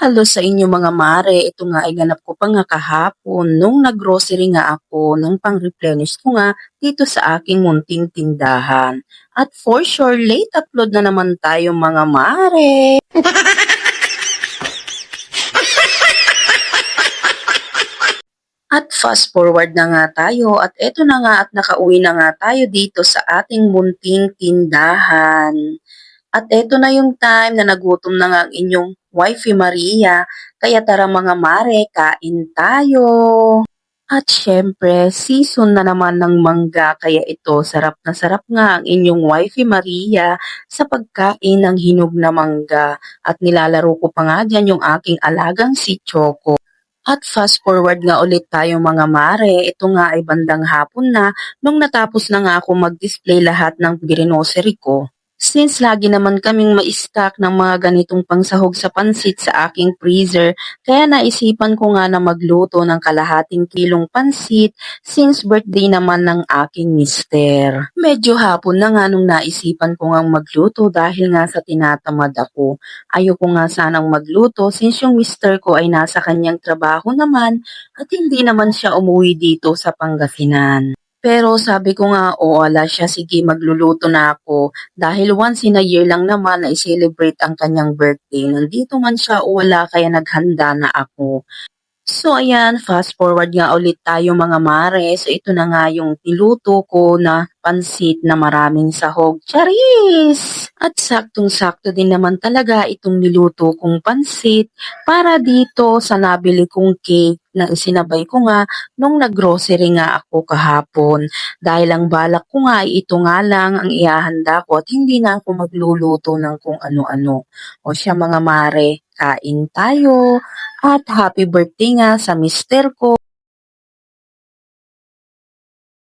Halo sa inyo mga mare, ito nga ay ganap ko pa nga kahapon nung nag-grocery nga ako ng pang-replenish ko nga dito sa aking munting tindahan. At for sure, late upload na naman tayo mga mare. At fast forward na nga tayo at eto na nga at nakauwi na nga tayo dito sa ating munting tindahan. At eto na yung time na nagutom na nga ang inyong wifey Maria. Kaya tara mga mare, kain tayo. At syempre, season na naman ng mangga kaya ito sarap na sarap nga ang inyong wifey Maria sa pagkain ng hinog na mangga. At nilalaro ko pa nga dyan yung aking alagang si Choco. At fast forward nga ulit tayo mga mare, ito nga ay bandang hapon na nung natapos na nga ako mag-display lahat ng grocery ko. Since lagi naman kaming ma-stock ng mga ganitong pangsahog sa pansit sa aking freezer, kaya naisipan ko nga na magluto ng kalahating kilong pansit since birthday naman ng aking mister. Medyo hapon na nga nung naisipan ko nga magluto dahil nga sa tinatamad ako. Ayoko nga sanang magluto since yung mister ko ay nasa kanyang trabaho naman at hindi naman siya umuwi dito sa Pangasinan. Pero sabi ko nga, o ala siya, sige magluluto na ako. Dahil once in a year lang naman na i-celebrate ang kanyang birthday. Nandito man siya o wala kaya naghanda na ako. So ayan, fast forward nga ulit tayo mga mare. So ito na nga yung niluto ko na pansit na maraming sahog. Charis! At saktong-sakto din naman talaga itong niluto kong pansit para dito sa nabili kong cake na isinabay ko nga nung naggrocery nga ako kahapon. Dahil ang balak ko nga ay ito nga lang ang ihahanda ko at hindi na ako magluluto ng kung ano-ano. O siya mga mare, kain tayo. At happy birthday nga sa mister ko.